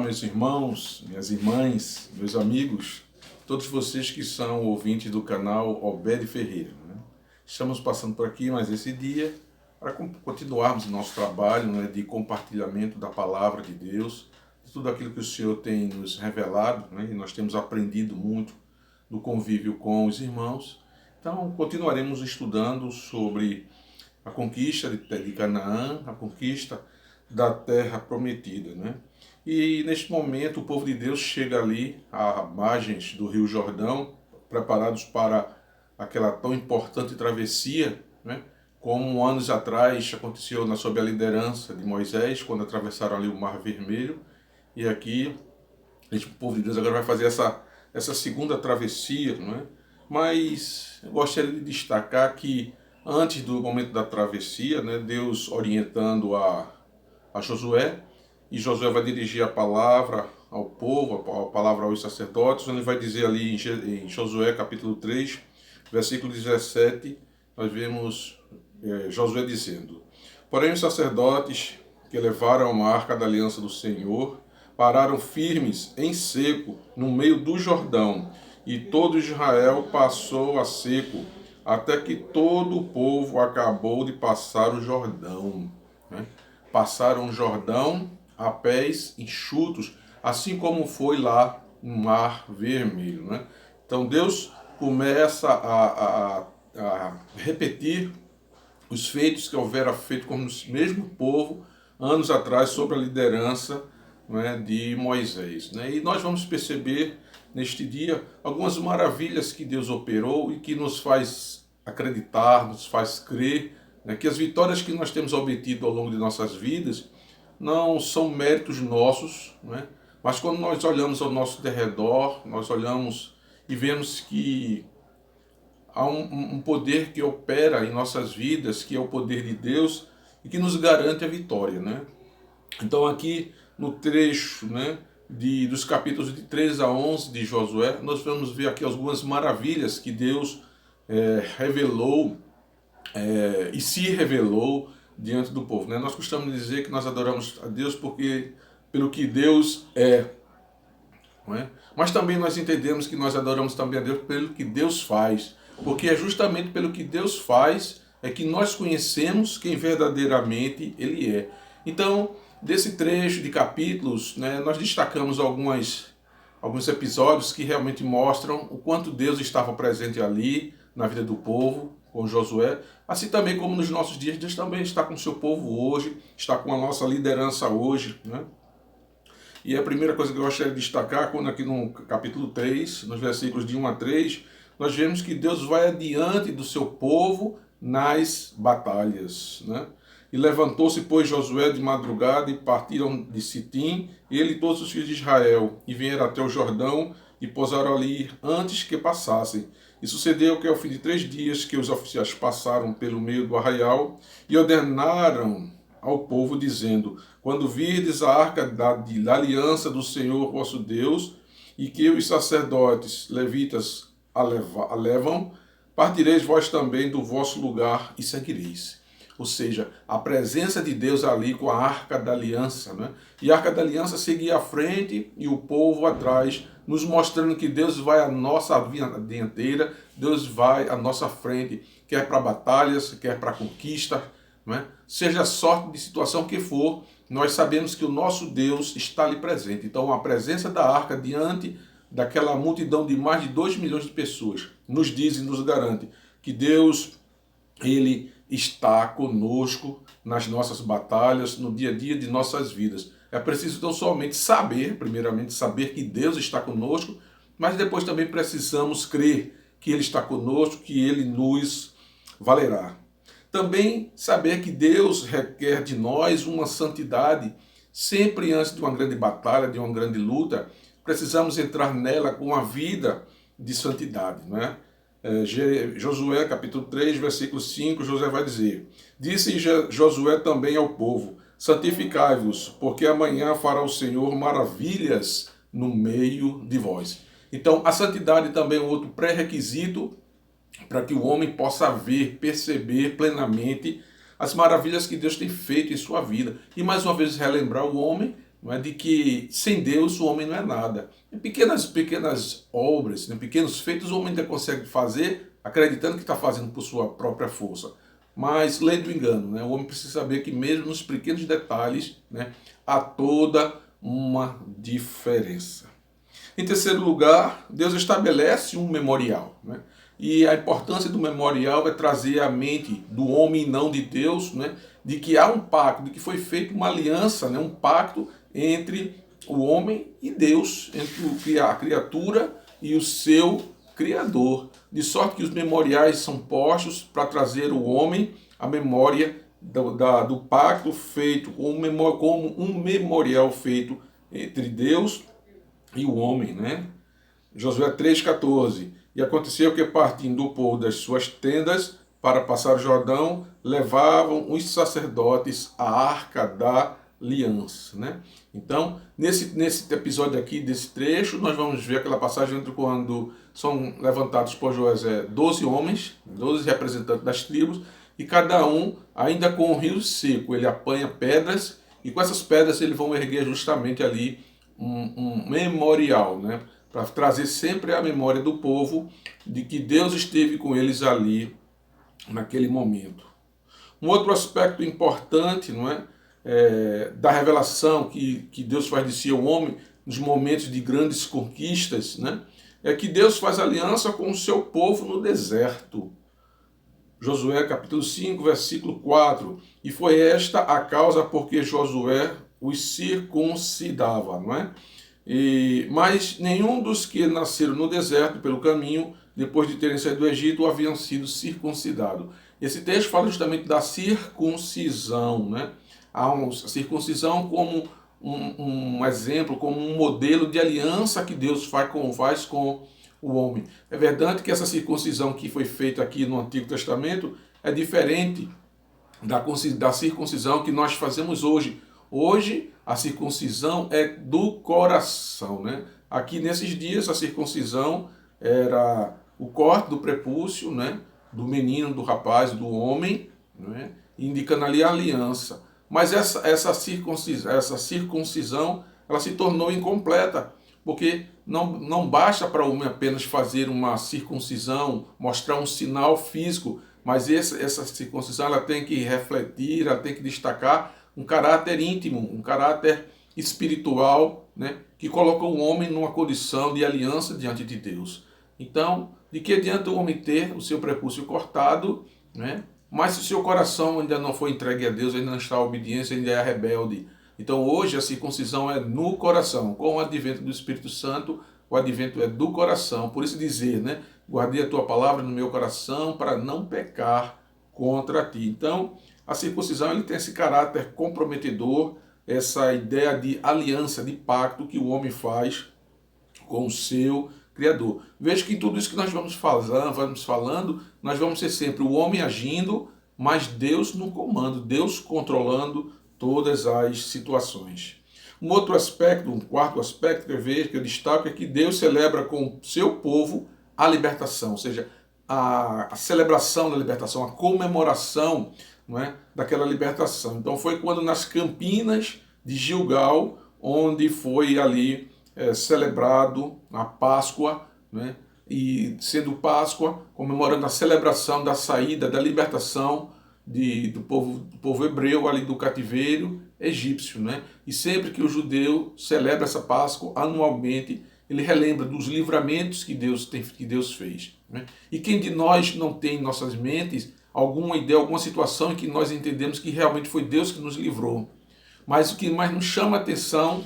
meus irmãos, minhas irmãs, meus amigos, todos vocês que são ouvintes do canal Obed Ferreira, né? Estamos passando por aqui mais esse dia para continuarmos o nosso trabalho, né, de compartilhamento da palavra de Deus, de tudo aquilo que o Senhor tem nos revelado, né, e nós temos aprendido muito no convívio com os irmãos. Então, continuaremos estudando sobre a conquista de Canaã, a conquista da terra prometida, né? E neste momento o povo de Deus chega ali à margens do Rio Jordão, preparados para aquela tão importante travessia, né? Como anos atrás aconteceu sob a liderança de Moisés, quando atravessaram ali o Mar Vermelho. E aqui, o povo de Deus agora vai fazer essa segunda travessia, não é? Mas eu gostaria de destacar que antes do momento da travessia, né, Deus orientando a Josué, e Josué vai dirigir a palavra ao povo, a palavra aos sacerdotes. Ele vai dizer ali em Josué capítulo 3, versículo 17, nós vemos Josué dizendo: porém os sacerdotes que levaram a arca da aliança do Senhor pararam firmes em seco no meio do Jordão, e todo Israel passou a seco, até que todo o povo acabou de passar o Jordão, né? Passaram o Jordão a pés enxutos, assim como foi lá no Mar Vermelho, né? Então Deus começa a repetir os feitos que houvera feito com o mesmo povo anos atrás, sob a liderança, né, de Moisés, né? E nós vamos perceber neste dia algumas maravilhas que Deus operou e que nos faz acreditar, nos faz crer, né, que as vitórias que nós temos obtido ao longo de nossas vidas não são méritos nossos, né? Mas quando nós olhamos ao nosso derredor, nós olhamos e vemos que há um poder que opera em nossas vidas, que é o poder de Deus e que nos garante a vitória, né? Então aqui no trecho, né, dos capítulos de 3 a 11 de Josué, nós vamos ver aqui algumas maravilhas que Deus revelou e se revelou diante do povo, né? Nós costumamos dizer que nós adoramos a Deus pelo que Deus é, não é? Mas também nós entendemos que nós adoramos também a Deus pelo que Deus faz, porque é justamente pelo que Deus faz é que nós conhecemos quem verdadeiramente Ele é. Então, desse trecho de capítulos, né, nós destacamos alguns episódios que realmente mostram o quanto Deus estava presente ali na vida do povo, com Josué, assim também como nos nossos dias. Deus também está com o seu povo hoje, está com a nossa liderança hoje, né? E a primeira coisa que eu gostaria de destacar, quando aqui no capítulo 3, nos versículos de 1 a 3, nós vemos que Deus vai adiante do seu povo nas batalhas, né? E levantou-se, pois, Josué de madrugada, e partiram de Sitim, ele e todos os filhos de Israel, e vieram até o Jordão, e pousaram ali antes que passassem. E sucedeu que ao fim de 3 dias que os oficiais passaram pelo meio do arraial, e ordenaram ao povo, dizendo: quando virdes a arca da aliança do Senhor vosso Deus, e que os sacerdotes levitas a levam, partireis vós também do vosso lugar e seguireis. Ou seja, a presença de Deus ali com a arca da aliança, né? E a arca da aliança seguia à frente e o povo atrás, nos mostrando que Deus vai à nossa dianteira, Deus vai à nossa frente, quer para batalhas, quer para conquista, né? Seja a sorte de situação que for, nós sabemos que o nosso Deus está ali presente. Então a presença da arca diante daquela multidão de mais de 2 milhões de pessoas nos diz e nos garante que Deus, Ele está conosco nas nossas batalhas, no dia a dia de nossas vidas. É preciso então somente saber, primeiramente saber que Deus está conosco, mas depois também precisamos crer que Ele está conosco, que Ele nos valerá. Também saber que Deus requer de nós uma santidade. Sempre antes de uma grande batalha, de uma grande luta, precisamos entrar nela com uma vida de santidade, não é? Josué capítulo 3, versículo 5, Josué vai dizer: disse Josué também ao povo: santificai-vos, porque amanhã fará o Senhor maravilhas no meio de vós. Então a santidade também é um outro pré-requisito para que o homem possa ver, perceber plenamente as maravilhas que Deus tem feito em sua vida. E mais uma vez relembrar o homem não é, de que sem Deus o homem não é nada. Em pequenas obras, né, pequenos feitos, o homem ainda consegue fazer, acreditando que está fazendo por sua própria força. Mas lei do engano, né? O homem precisa saber que mesmo nos pequenos detalhes, né, há toda uma diferença. Em terceiro lugar, Deus estabelece um memorial, né? E a importância do memorial é trazer à mente do homem e não de Deus, né, de que há um pacto, de que foi feita uma aliança, né, um pacto entre o homem e Deus, entre a criatura e o seu Criador. De sorte que os memoriais são postos para trazer o homem a memória do pacto feito, como um memorial feito entre Deus e o homem, né? Josué 3,14. E aconteceu que, partindo do povo das suas tendas para passar o Jordão, levavam os sacerdotes a arca da aliança, né? Então, nesse episódio aqui, desse trecho, nós vamos ver aquela passagem entre quando são levantados por Josué 12 homens, 12 representantes das tribos, e cada um, ainda com o rio seco, ele apanha pedras, e com essas pedras eles vão erguer justamente ali um memorial, né? Para trazer sempre a memória do povo de que Deus esteve com eles ali naquele momento. Um outro aspecto importante, não é, da revelação que Deus faz de si ao homem nos momentos de grandes conquistas, né, é que Deus faz aliança com o seu povo no deserto. Josué capítulo 5, versículo 4. E foi esta a causa porque Josué os circuncidava, não é? Mas nenhum dos que nasceram no deserto pelo caminho, depois de terem saído do Egito, haviam sido circuncidados. Esse texto fala justamente da circuncisão, né? A circuncisão como um exemplo, como um modelo de aliança que Deus faz com o homem. É verdade que essa circuncisão que foi feita aqui no Antigo Testamento é diferente da circuncisão que nós fazemos hoje. Hoje, a circuncisão é do coração, né? Aqui, nesses dias, a circuncisão era o corte do prepúcio, né? Do menino, do rapaz, do homem, né? Indicando ali a aliança. Mas essa circuncisão, ela se tornou incompleta, porque não basta para o homem apenas fazer uma circuncisão, mostrar um sinal físico, mas essa circuncisão ela tem que refletir, ela tem que destacar um caráter íntimo, um caráter espiritual, né, que coloca o homem numa condição de aliança diante de Deus. Então, de que adianta o homem ter o seu prepúcio cortado, né, mas se o seu coração ainda não foi entregue a Deus, ainda não está em obediência, ainda é rebelde. Então hoje a circuncisão é no coração. Com o advento do Espírito Santo, o advento é do coração. Por isso dizer, né, guardei a tua palavra no meu coração para não pecar contra ti. Então, a circuncisão ele tem esse caráter comprometedor, essa ideia de aliança, de pacto que o homem faz com o seu Criador. Veja que em tudo isso que nós vamos falando, nós vamos ser sempre o homem agindo, mas Deus no comando, Deus controlando todas as situações. Um outro aspecto, um quarto aspecto que eu destaco é que Deus celebra com o seu povo a libertação, ou seja, a celebração da libertação, a comemoração, não é, daquela libertação. Então foi quando nas campinas de Gilgal, onde foi ali celebrado a Páscoa, né, e sendo Páscoa, comemorando a celebração da saída, da libertação do povo hebreu ali do cativeiro egípcio, né? E sempre que o judeu celebra essa Páscoa anualmente, ele relembra dos livramentos que Deus fez, né? E quem de nós não tem em nossas mentes alguma ideia, alguma situação em que nós entendemos que realmente foi Deus que nos livrou? Mas o que mais nos chama a atenção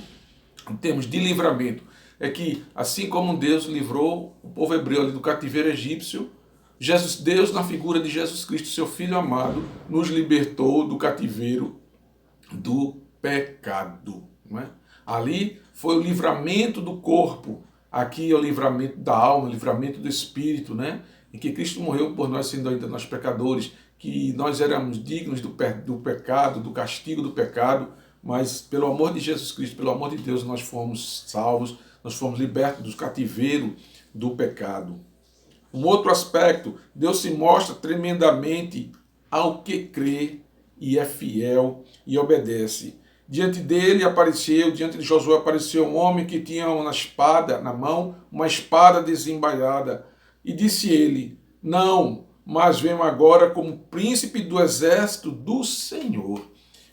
em termos de livramento é que, assim como Deus livrou o povo hebreu ali do cativeiro egípcio, Deus, na figura de Jesus Cristo, seu Filho amado, nos libertou do cativeiro do pecado. Não é? Ali foi o livramento do corpo, aqui é o livramento da alma, o livramento do espírito, né? Em que Cristo morreu por nós, sendo ainda nós pecadores, que nós éramos dignos do pecado, do castigo do pecado, mas pelo amor de Jesus Cristo, pelo amor de Deus, nós fomos salvos, nós fomos libertos do cativeiro do pecado. Um outro aspecto, Deus se mostra tremendamente ao que crê e é fiel e obedece. Diante de Josué apareceu um homem que tinha uma espada na mão, uma espada desembainhada. E disse ele: Não, mas venho agora como príncipe do exército do Senhor.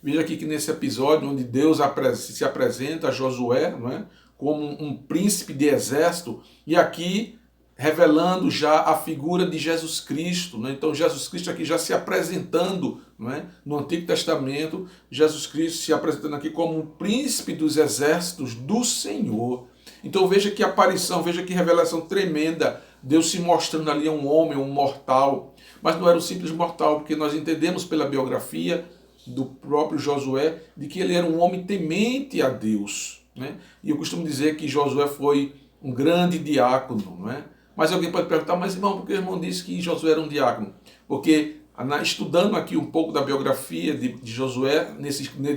Veja aqui que nesse episódio, onde Deus se apresenta a Josué, não é, como um príncipe de exército, e aqui revelando já a figura de Jesus Cristo. Né? Então, Jesus Cristo aqui já se apresentando, não é? No Antigo Testamento, Jesus Cristo se apresentando aqui como um príncipe dos exércitos do Senhor. Então, veja que aparição, veja que revelação tremenda. Deus se mostrando ali a um homem, um mortal. Mas não era um simples mortal, porque nós entendemos pela biografia do próprio Josué de que ele era um homem temente a Deus. Né? E eu costumo dizer que Josué foi um grande diácono, não é? Mas alguém pode perguntar, mas irmão, por que o irmão disse que Josué era um diácono? Porque estudando aqui um pouco da biografia de Josué,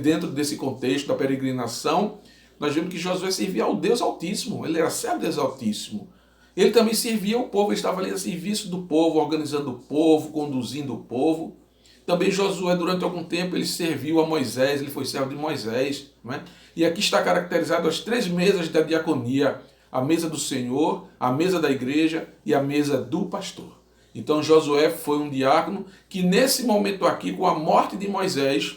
dentro desse contexto da peregrinação, nós vemos que Josué servia ao Deus Altíssimo, ele era servo do Deus Altíssimo. Ele também servia ao povo, ele estava ali a serviço do povo, organizando o povo, conduzindo o povo. Também Josué, durante algum tempo, ele serviu a Moisés, ele foi servo de Moisés. Não é? E aqui está caracterizado as 3 mesas da diaconia: a mesa do Senhor, a mesa da igreja e a mesa do pastor. Então Josué foi um diácono que nesse momento aqui, com a morte de Moisés,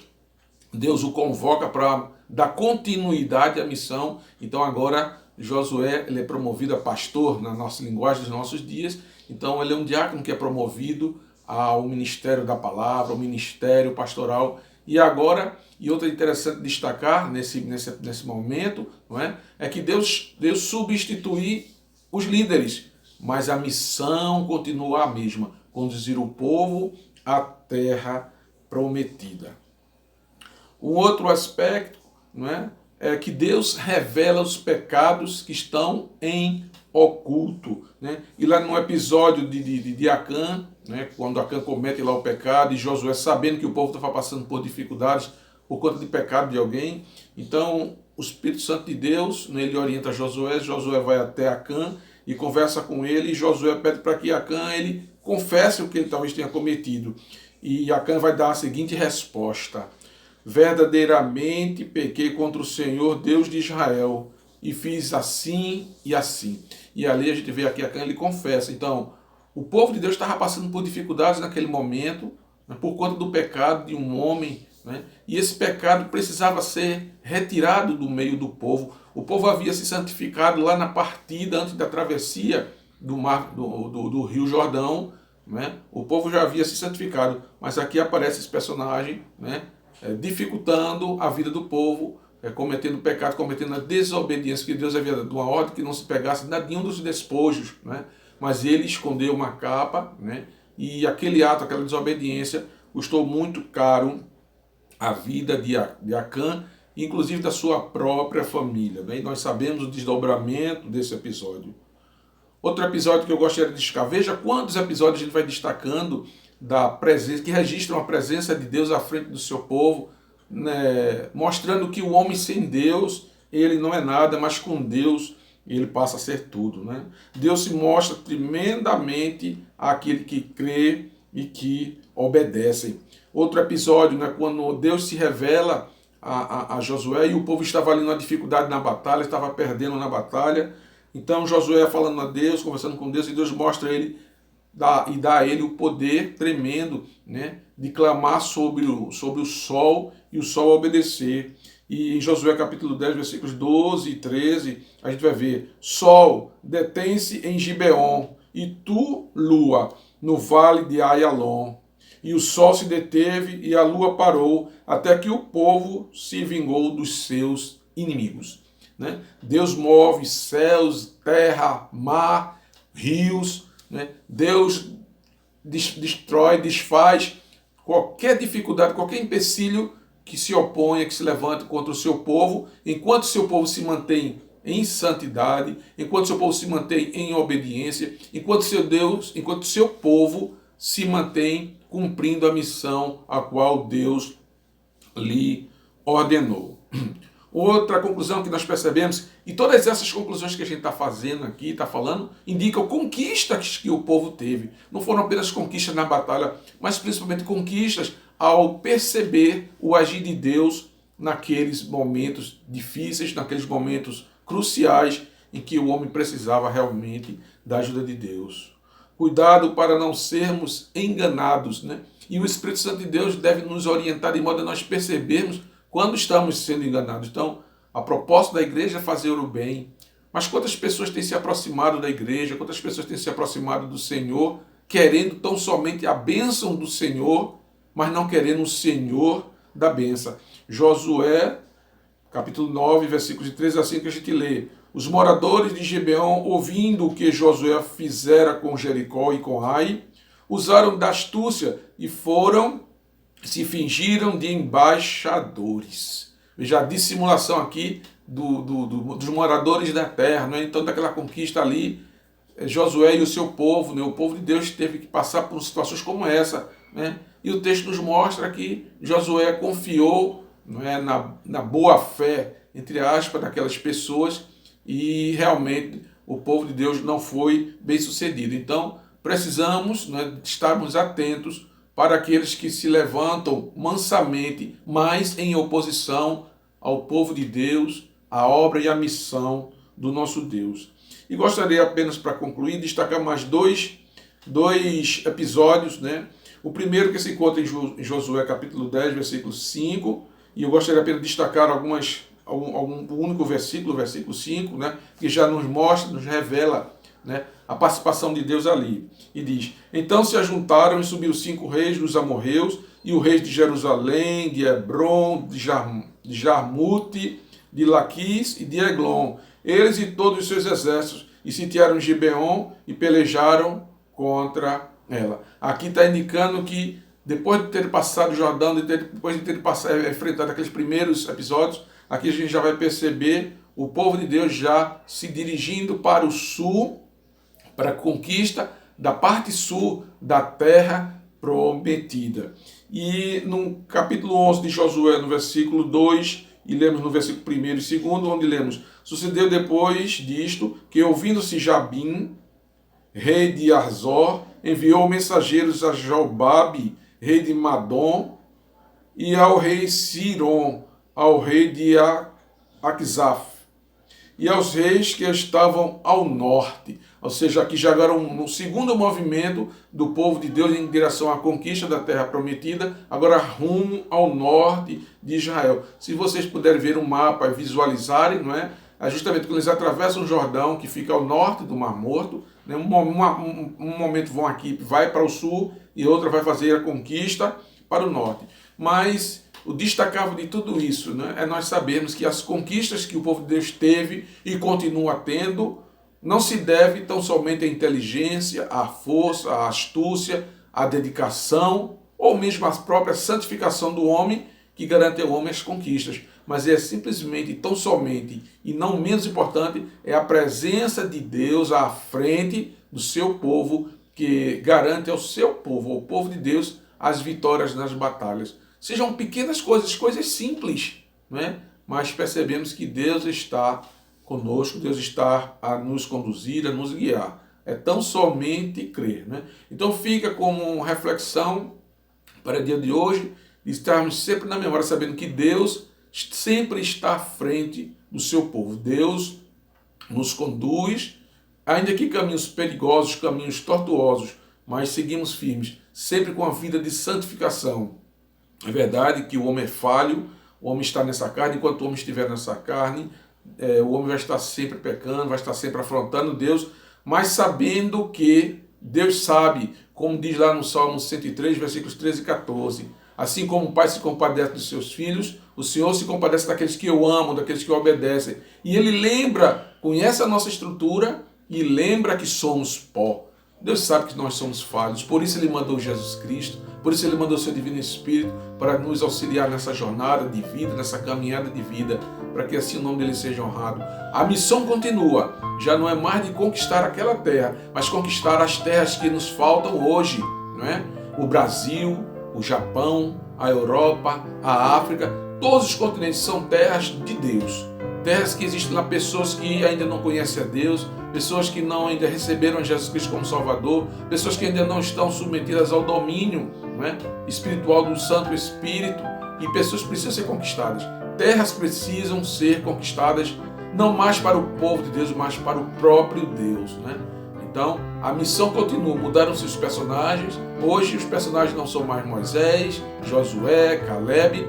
Deus o convoca para dar continuidade à missão. Então agora Josué ele é promovido a pastor na nossa linguagem dos nossos dias. Então ele é um diácono que é promovido ao ministério da palavra, ao ministério pastoral. E agora, e outra interessante destacar nesse momento, não é que Deus substituir os líderes, mas a missão continua a mesma: conduzir o povo à terra prometida. Um outro aspecto, não é que Deus revela os pecados que estão em oculto. Né? E lá no episódio de Acã, né, quando Acã comete lá o pecado, e Josué, sabendo que o povo estava passando por dificuldades por conta de pecado de alguém, então o Espírito Santo de Deus, né, ele orienta Josué vai até Acã e conversa com ele, e Josué pede para que Acã ele confesse o que ele talvez tenha cometido. E Acã vai dar a seguinte resposta: verdadeiramente pequei contra o Senhor, Deus de Israel, e fiz assim e assim. E ali a gente vê aqui Acã, ele confessa. Então, o povo de Deus estava passando por dificuldades naquele momento, né, por conta do pecado de um homem, né, e esse pecado precisava ser retirado do meio do povo. O povo havia se santificado lá na partida, antes da travessia do Rio Jordão, né, o povo já havia se santificado, mas aqui aparece esse personagem, né, dificultando a vida do povo, cometendo pecado, cometendo a desobediência, que Deus havia dado uma ordem que não se pegasse nenhum dos despojos, né? Mas ele escondeu uma capa, né? E aquele ato, aquela desobediência, custou muito caro a vida de Acã, inclusive da sua própria família. Bem, nós sabemos o desdobramento desse episódio. Outro episódio que eu gostaria de destacar, veja quantos episódios a gente vai destacando da presença, que registram a presença de Deus à frente do seu povo, né, mostrando que o homem sem Deus, ele não é nada, mas com Deus ele passa a ser tudo. Né? Deus se mostra tremendamente àquele que crê e que obedecem. Outro episódio, né, quando Deus se revela a Josué e o povo estava ali numa dificuldade na batalha, estava perdendo na batalha. Então Josué falando a Deus, conversando com Deus, e Deus mostra ele e dá a ele o poder tremendo, né, de clamar sobre o sol e o sol obedecer. E em Josué capítulo 10, versículos 12 e 13, a gente vai ver: sol, detém-se em Gibeon, e tu, lua, no vale de Aialon. E o sol se deteve e a lua parou, até que o povo se vingou dos seus inimigos. Né? Deus move céus, terra, mar, rios. Né? Deus destrói, desfaz qualquer dificuldade, qualquer empecilho que se oponha, que se levante contra o seu povo, enquanto o seu povo se mantém em santidade, enquanto o seu povo se mantém em obediência, enquanto o seu povo se mantém cumprindo a missão a qual Deus lhe ordenou. Outra conclusão que nós percebemos, e todas essas conclusões que a gente está fazendo aqui, está falando, indicam conquistas que o povo teve. Não foram apenas conquistas na batalha, mas principalmente conquistas ao perceber o agir de Deus naqueles momentos difíceis, naqueles momentos cruciais em que o homem precisava realmente da ajuda de Deus. Cuidado para não sermos enganados, né? E o Espírito Santo de Deus deve nos orientar de modo a nós percebermos quando estamos sendo enganados. Então, a propósito da igreja é fazer o bem. Mas quantas pessoas têm se aproximado da igreja, quantas pessoas têm se aproximado do Senhor, querendo tão somente a bênção do Senhor, mas não querendo o Senhor da bênção. Josué, capítulo 9, versículos de 13 a 5, a gente lê: os moradores de Gibeão, ouvindo o que Josué fizera com Jericó e com Ai, usaram da astúcia e se fingiram de embaixadores. Veja a dissimulação aqui dos moradores da terra, né? Então daquela conquista ali, Josué e o seu povo, né? O povo de Deus teve que passar por situações como essa, né? E o texto nos mostra que Josué confiou, né, na boa fé, entre aspas, daquelas pessoas, e realmente o povo de Deus não foi bem sucedido. Então precisamos, né, estarmos atentos para aqueles que se levantam mansamente, mas em oposição ao povo de Deus, à obra e à missão do nosso Deus. E gostaria apenas, para concluir, destacar mais dois episódios, né? O primeiro que se encontra em Josué capítulo 10, versículo 5, e eu gostaria apenas de destacar algum único versículo, versículo 5, né? Que já nos mostra, nos revela, né, a participação de Deus ali. E diz: então se ajuntaram e subiu 5 reis dos amorreus, e o rei de Jerusalém, de Hebron, de Jarmute, de Laquis e de Eglon, eles e todos os seus exércitos, e sitiaram Gibeon e pelejaram contra ela. Aqui está indicando que depois de ter passado o Jordão, depois de ter enfrentado aqueles primeiros episódios, aqui a gente já vai perceber o povo de Deus já se dirigindo para o sul, para a conquista da parte sul da terra prometida. E no capítulo 11 de Josué, no versículo 2, e lemos no versículo 1 e 2, onde lemos: sucedeu depois disto, que ouvindo-se Jabim, rei de Arzor, enviou mensageiros a Jobabe, rei de Madom, e ao rei Siron, ao rei de Aquisaf, e aos reis que estavam ao norte. Ou seja, aqui já agora um segundo movimento do povo de Deus em direção à conquista da terra prometida, agora rumo ao norte de Israel. Se vocês puderem ver um mapa e visualizarem, não é? É justamente quando eles atravessam o Jordão, que fica ao norte do Mar Morto, né? Um momento vão aqui, vai para o sul, e outra vai fazer a conquista para o norte. Mas o destacável de tudo isso, né, é nós sabermos que as conquistas que o povo de Deus teve e continua tendo não se deve tão somente à inteligência, à força, à astúcia, à dedicação, ou mesmo à própria santificação do homem, que garante ao homem as conquistas, mas é simplesmente, tão somente, e não menos importante, é a presença de Deus à frente do seu povo, que garante ao seu povo, ao povo de Deus, as vitórias nas batalhas. Sejam pequenas coisas, coisas simples, não é? Mas percebemos que Deus está conosco, Deus está a nos conduzir, a nos guiar. É tão somente crer, né? Então fica como reflexão para o dia de hoje, estarmos sempre na memória, sabendo que Deus sempre está à frente do seu povo. Deus nos conduz, ainda que caminhos perigosos, caminhos tortuosos, mas seguimos firmes, sempre com a vida de santificação. É verdade que o homem é falho, o homem está nessa carne, enquanto o homem estiver nessa carne, o homem vai estar sempre pecando, vai estar sempre afrontando Deus, mas sabendo que Deus sabe, como diz lá no Salmo 103, versículos 13 e 14, assim como o pai se compadece dos seus filhos, o Senhor se compadece daqueles que eu amo, daqueles que eu obedecem. E Ele lembra, conhece a nossa estrutura e lembra que somos pó. Deus sabe que nós somos falhos, por isso Ele mandou Jesus Cristo, por isso Ele mandou o seu Divino Espírito para nos auxiliar nessa jornada de vida, nessa caminhada de vida, para que assim o nome dele seja honrado. A missão continua, já não é mais de conquistar aquela terra, mas conquistar as terras que nos faltam hoje, não é? O Brasil, o Japão, a Europa, a África, todos os continentes são terras de Deus. Terras que existem lá pessoas que ainda não conhecem a Deus, pessoas que não ainda receberam Jesus Cristo como Salvador, pessoas que ainda não estão submetidas ao domínio, não é, espiritual do Santo Espírito, e pessoas precisam ser conquistadas. terras precisam ser conquistadas não mais para o povo de Deus, mas para o próprio Deus, né? Então, a missão continua. Mudaram-se os personagens. Hoje os personagens não são mais Moisés, Josué, Caleb,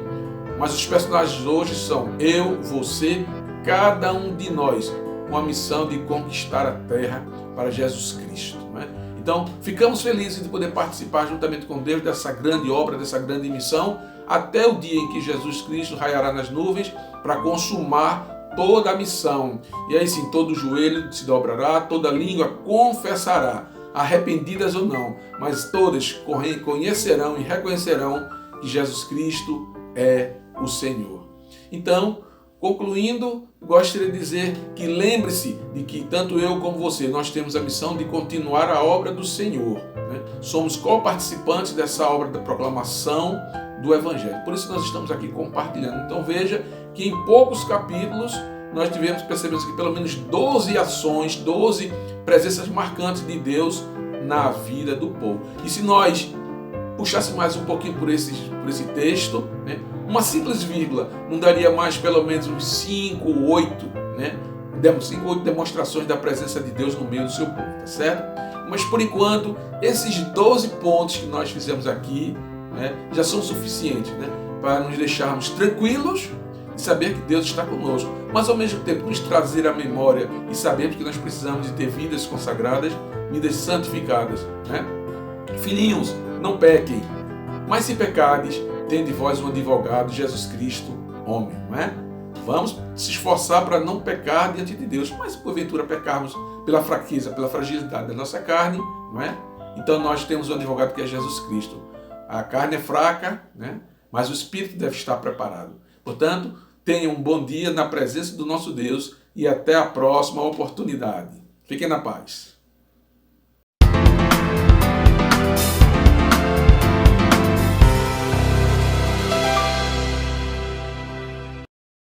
mas os personagens hoje são eu, você, cada um de nós, com a missão de conquistar a terra para Jesus Cristo, né? Então, ficamos felizes de poder participar juntamente com Deus dessa grande obra, dessa grande missão, até o dia em que Jesus Cristo raiará nas nuvens para consumar toda a missão. E aí sim, todo joelho se dobrará, toda língua confessará, arrependidas ou não, mas todas conhecerão e reconhecerão que Jesus Cristo é o Senhor. Então, concluindo, gostaria de dizer que lembre-se de que tanto eu como você, nós temos a missão de continuar a obra do Senhor, né? Somos co-participantes dessa obra da proclamação do Evangelho. Por isso nós estamos aqui compartilhando. Então veja que em poucos capítulos nós percebemos aqui pelo menos 12 ações, 12 presenças marcantes de Deus na vida do povo. E se nós puxássemos mais um pouquinho por esse texto, né, uma simples vírgula não daria mais pelo menos uns 5 ou 8, né? 5 ou 8 demonstrações da presença de Deus no meio do seu povo, tá certo? Mas por enquanto, esses 12 pontos que nós fizemos aqui, né, já são suficientes, né, para nos deixarmos tranquilos e saber que Deus está conosco, mas ao mesmo tempo nos trazer à memória e sabermos que nós precisamos de ter vidas consagradas, vidas santificadas, né? Filhinhos, não pequem, mas se pecardes, tende vós um advogado, Jesus Cristo, homem, não é? Vamos se esforçar para não pecar diante de Deus, mas se porventura pecarmos pela fraqueza, pela fragilidade da nossa carne, não é? Então nós temos um advogado que é Jesus Cristo. A carne é fraca, né? Mas o espírito deve estar preparado. Portanto, tenham um bom dia na presença do nosso Deus e até a próxima oportunidade. Fiquem na paz.